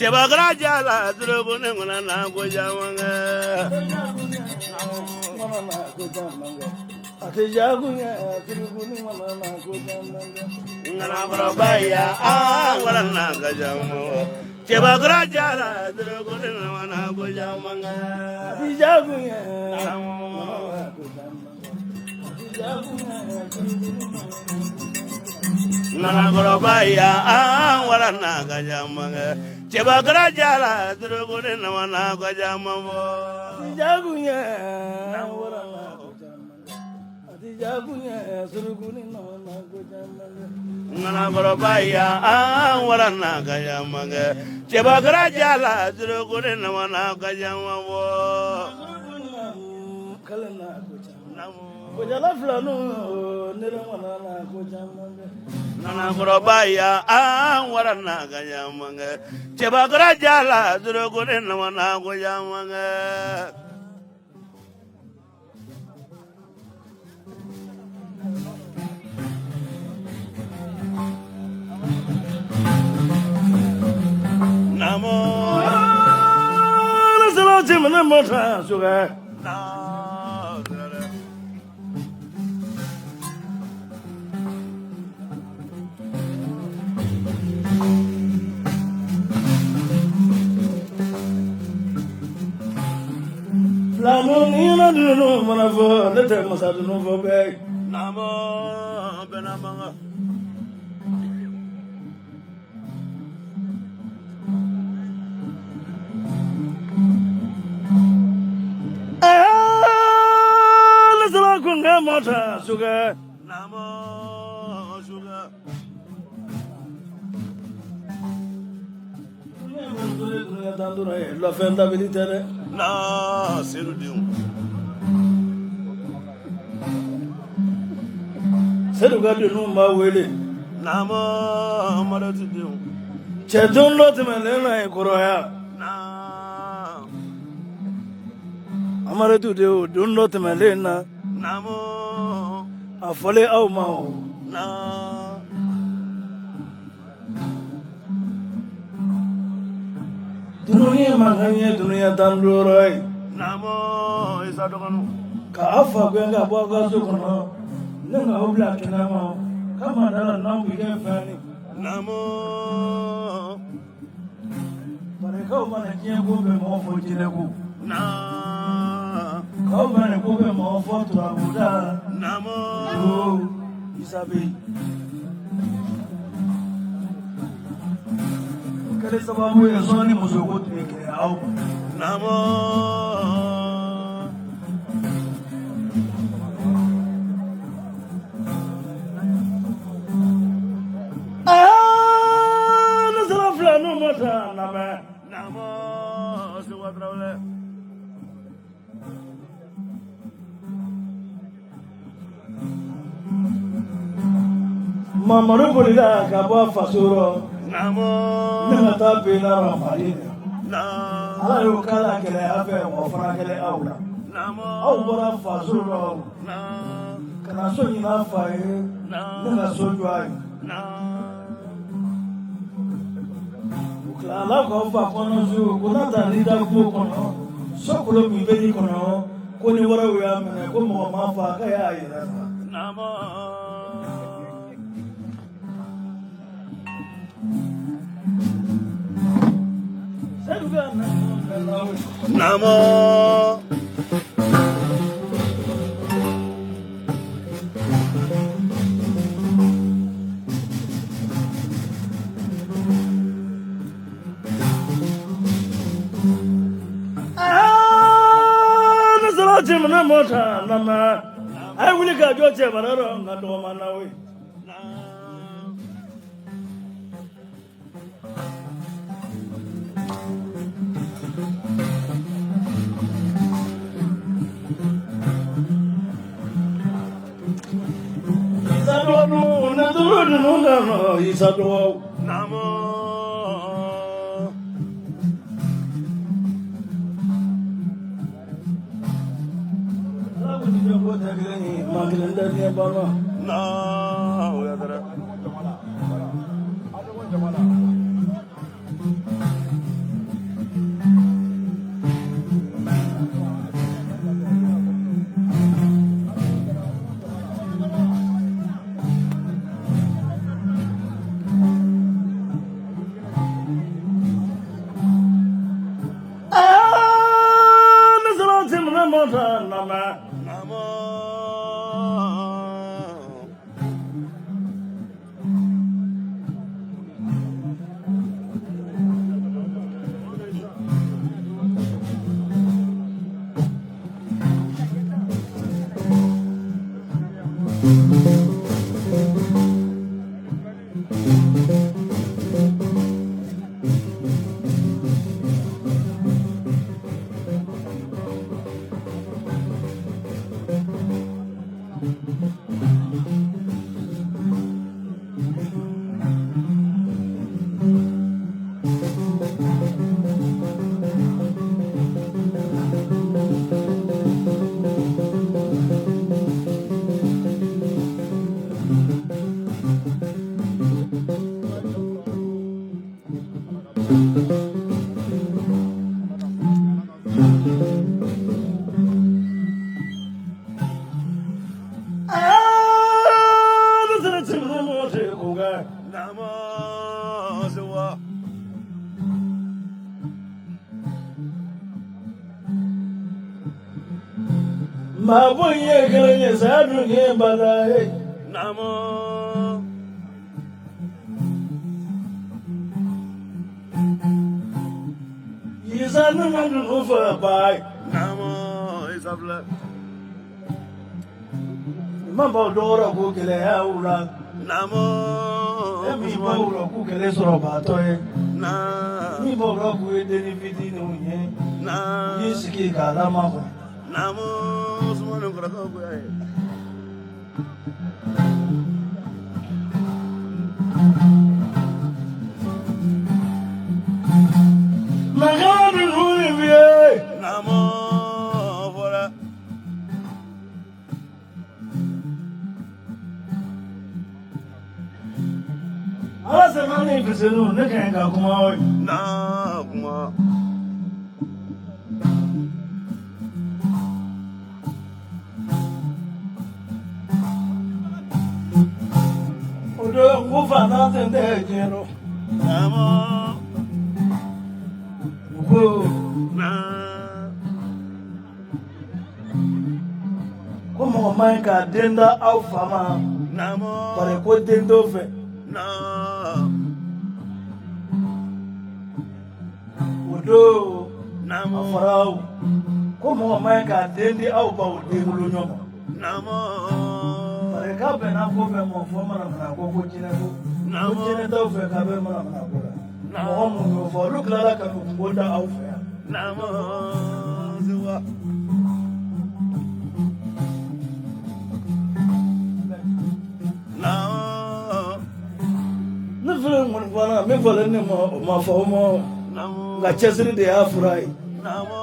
Cebagara jala durugune ngona na gojamanga Atijagunya durugune ngona na gojamanga ngana barabaya ngona na gajamu Cebagara jala durugune ngona na gojamanga Atijagunya Nana Gorobaya, Warana Gajamanga, Cebagara Jala, Drugune Namana Gajamamo, Jagunya, Jagunya, Drugune Namana Gajamanga, Nana Gorobaya, Warana Gajamanga, Cebagara Jala, Drugune Namana Gajamamo, Kalana Gajamamo. Kujala flanu nirwana na kujamanga nana gorobaya warana gajamanga cebagara jala durugune namana kujamanga namo nasala chimna mota suga Namo nina dunu manavo lete masadunu vobe namo benamanga lesala kunga mota suga namo suga la fenda militaire na serudin seruga dinu ma wele na ma maratu din chedon lot melena ikoroya na amaratu de don lot melena na mo afole au ma na dunia makanya dunia tandurai namo isa dokanu ka afa gwenga bwaga zukono nenga obla kinamo kama dala nambi gefani namo pare ka bana kiengo be mo fo jileku na ka bana ko be mo fo turabuda namo isabe kale sababu ya zoni muzogo tuweke au namo nasala flanu mata name namo suwa traule mamaru bolida kabwa fasuro namo nata pena ramadina na ala yo kala kele afe mo fara kele awla namo aw bora fasuro na kana so ina fae na so joy na ukala ko fa kono zu kuna ta lida ko kono so ko mi bedi kono ko ni wara ya mena ko mo ma fa ka ya ira namo Seruga Namo. Jimna mota nama ai wuli ka joce bararo ngado manawi Isado na dulu no isado Namo. No, ya dará. Mabuye kwenye sadu nye balaye Namo. Yisanu mandu ufa bay Namo. Isabla. Mambo dora kukele ya ura Namo. Emi bawuro kukele soro batoye Na. Mi bawuro kuwe deni fiti ni unye Na. Yisiki kalama kwa Namo. Sumano kurako kuya. Magadu nuni biye Namo. Fora. Ala semani fisenu nekenga kumawe Na. Kuma. Odo kufa na tende jero Namo. Ugo Na. Como mãe ka denda au fama Namo. Pare ko dendo fe Na. Odo Namo. Afarau Como mãe ka dendi au ba odengulu nyoma Namo. Pare ka be na ko fe mo fo mara na ko ko jine ko Namo. Ko jine do fe ka be mara na ko la Mo mo no fo lu klara ka ko ngoda au fe Namo. Zuwa. Namo. Ne fele mo fana me fele ne mo ma fo mo Namo. ga chesiri de afurai Namo.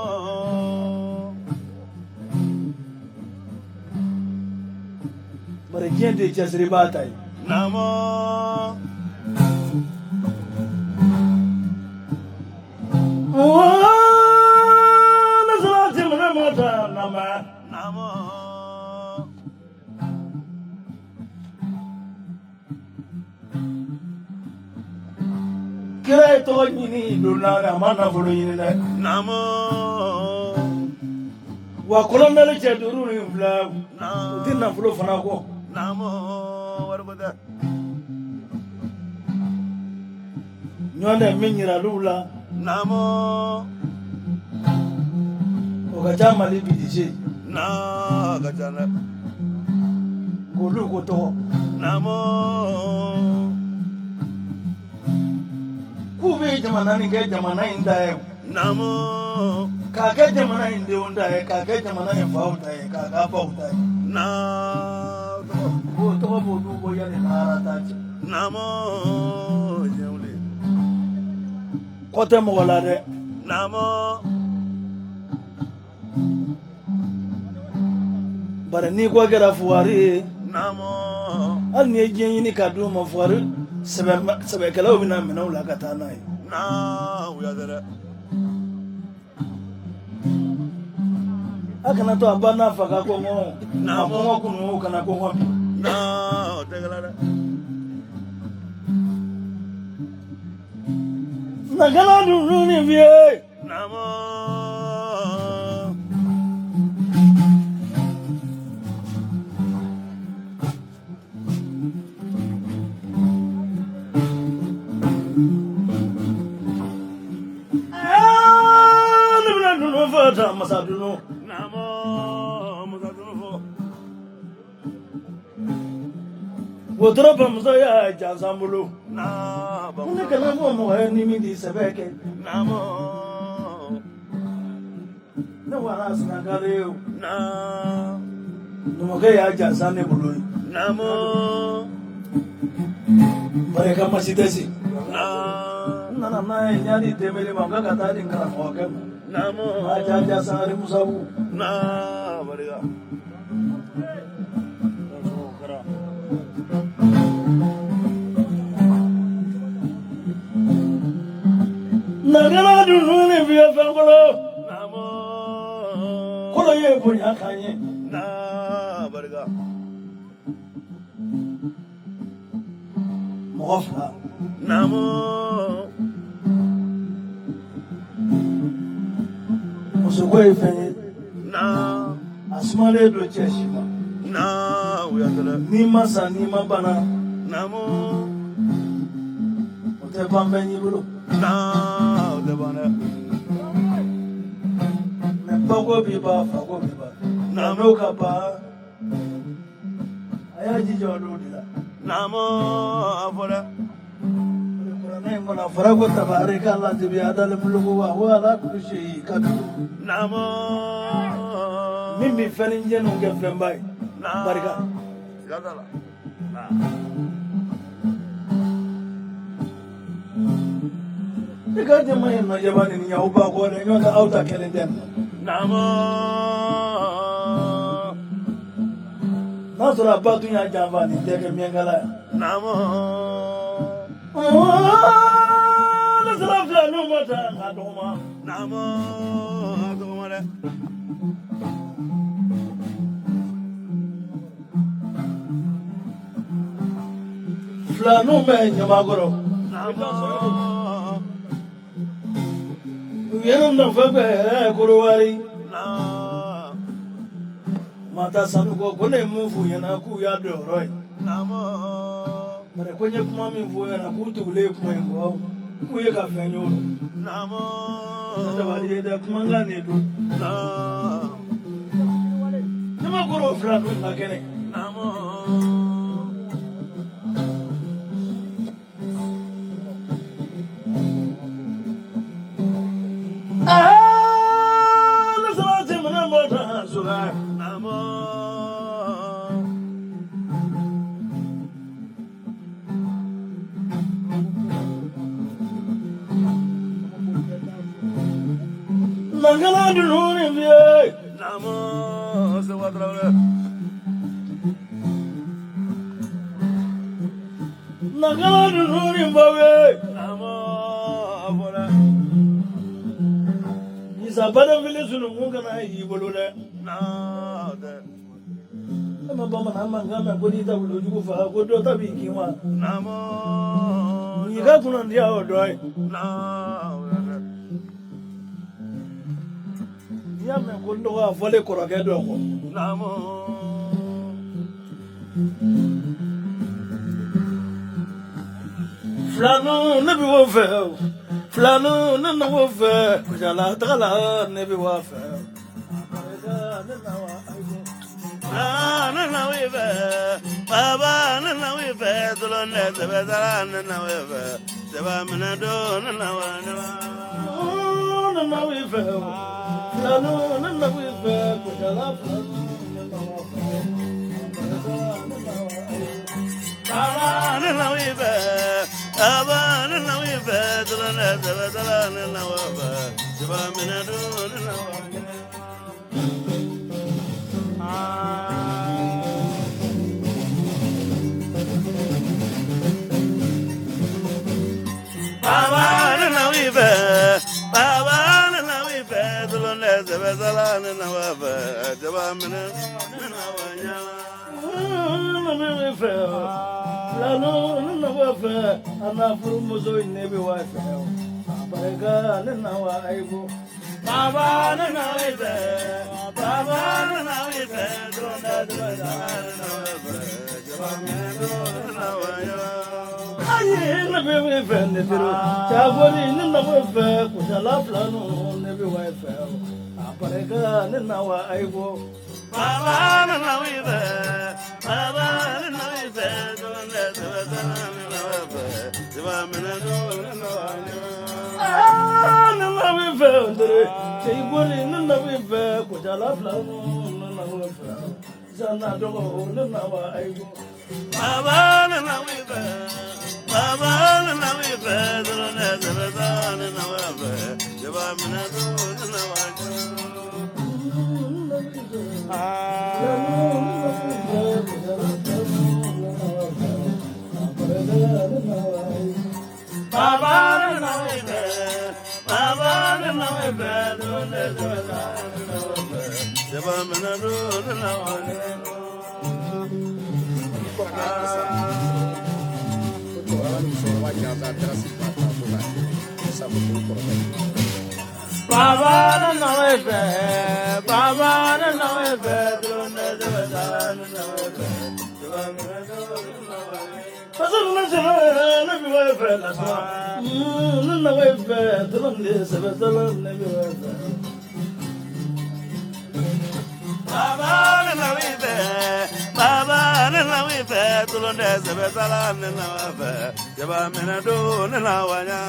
Pare jende chesiri batai Namo. Na salati mo mota nama Namo. Kira to ni ni donna amana folo yin le namo wa kolonel che duru ni fla utina folo fana ko namo warbada nyone minyira lula namo o ga jamali bidije na gajana golu ko to namo kube jamana ni ke jamana inda e namo ka ke jamana inde onda e ka ke jamana e fauta e ka ga fauta e na ko to bo du bo ya ni nara ta ci namo jewle ko te mo wala de namo bare ni ko gara fuwari namo an ne gen ni ka du mo fuwari sebe kala o bina mena wala ka ta na e na uyadere akana to abana faka ko mo Na na mo ko no kana ko mo na tegala na gana du ni vie namo ni bina du no fata masadu no namo musadunfo wotoro ba muso ya jansambulo na ne kana mo mo ni mi di sebeke namo ne wara sinagare o na no ke ya jansane bulo namo bare ka masidesi na nana na ya ni temele ma ka ta din kana ko ke namo ma ja ja sare musabu na bariga na gana du ni vie fangolo namo kolo ye bunya kanye na bariga mo fa namo musuko ifenye na asmale do cheshima na uyadere ni masa ni mabana namo o te pambe ni bulo na debane ne pago bi ba fago bi ba na no ka ba aya ji jodo dila namo afora ne ngona farago tabarika Allah tibi adal mulugu wa wala kulli shay kadu namo mimi fenin jenu nge fembai na barika gadala na diga de mai no jabani ni ya uba ko ne ngata auta kelen den namo nasura batu ya javani teke miengala namo nasura fla no mata ngadoma namo adomare fla no me nyamagoro namo yero no fabe kurwari na mata sanu ko kone mufu yana ku ya do roi namo mare kwenye kuma mi fu yana ku tule kuma ngo ku ye ka fenyo namo da bari da kuma ngane do na nyamagoro fla no ngakene namo nasura te mana mota sura namo nangala du no ni vie namo se wadrale nangala du no ni bawe namo afora isa bada vile sunu munga na yi bolo le na de ma ba mana manga me ko ni ta bolo ju fa ko do ta bi ki wa namo Yiga kuna ndia odoi. Ya me kondo wa vole koroke do ko. Flano ne bi wo fe. Flano ne no wo fe. Kujala dala ne bi wo fe. Na we be baba na we be dolo ne te be dala na we be te ba mena do na wa na we fe flano na we fe kujala baba na we be baba na we be dolo ne te be dala na wa be te ba mena do na wa Baba na we be, Baba na we be, dolo ne te be dala na wa be, te ba mena na wa nya. na we fe flano na we fe ana furu muzo ne bi wa fe baraka na wa aibo Baba na we be, Baba na we be, dolo ne te be dala na wa be, te ba mena na wa nya. na be fe ne tiro chabori na we fe kujala flano ne bi wa fe baraka na wa aibo Baba na we be, Baba na we be, dolo ne te be dala na wa be, te ba mena na wa nya. na we fe ndere chabori na we fe kujala flano na we fe zana dogo na wa aibo Baba na we be, Baba na we be, dolo ne te be dala na wa be, te ba mena na wa nya. Baba na we be, Baba na we be, dolo ne te be dala na wa be, te ba mena na wa nya. Baba na we be, Baba na we be, dolo ne te be dala na wa be, te ba mena na wa nya. Pasal na se na bi wa fe na sa na we fe tron de se be tala na bi wa fe Baba na we be, Baba na we be, dolo ne te be dala na wa be, te ba mena na wa nya.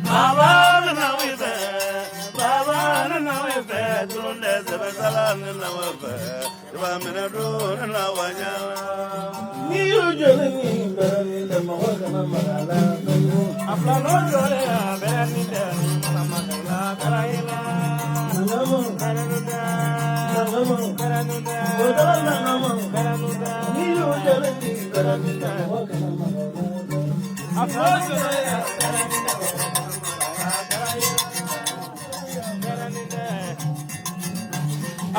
Baba na we be, Baba na we be, dolo ne te be dala na wa be, te ba mena na wa nya. ni yo jole ni berani de ma wa kana magala Afla no jole ya berani de na magala karaila. namo Beranuda, namo beranuda, bodala namo beranuda. ni yo jole ni berani de ma wa kana magala Afla jole ya berani de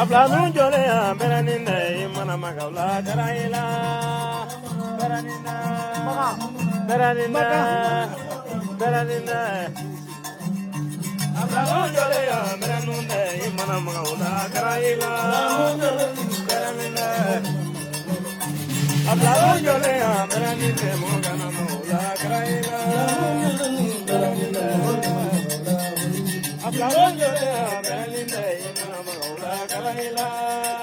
Afla no jole ya berani de mana magala karaila. Beranina, beranina, beranina. Afla no jole ya berani de mana magala karaila. Beranina. Afla no jole ya berani de mana magala karaila. Afla no jole ya berani de mana magala karaila.